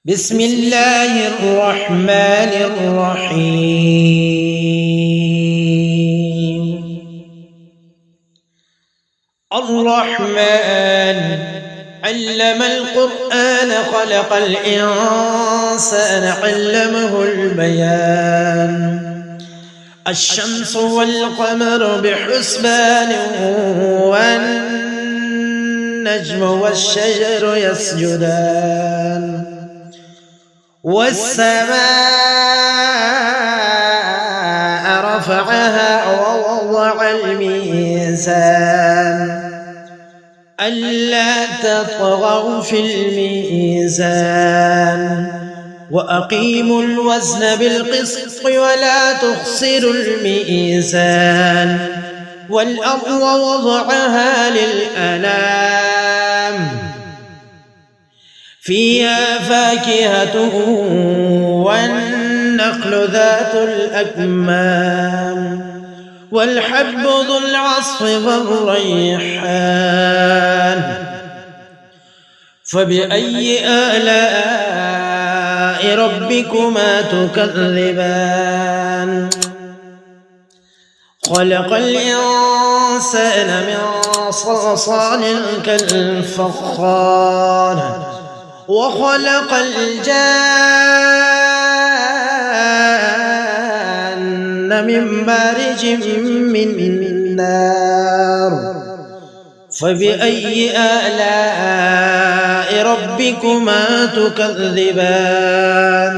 بسم الله الرحمن الرحيم. الرحمن علم القرآن خلق الإنسان علمه البيان. الشمس والقمر بحسبان والنجم والشجر يسجدان والسماء رفعها ووضع الميزان ألا تطغوا في الميزان وأقيموا الوزن بالقسط ولا تخسروا الميزان والأرض وضعها للأنام فيها فاكهة والنخل ذات الأكمام والحب ذو العصف والريحان. فبأي آلاء ربكما تكذبان؟ خلق الإنسان من صلصال كالفخار وخلق الجان من مارج من نار. فبأي آلاء ربكما تكذبان؟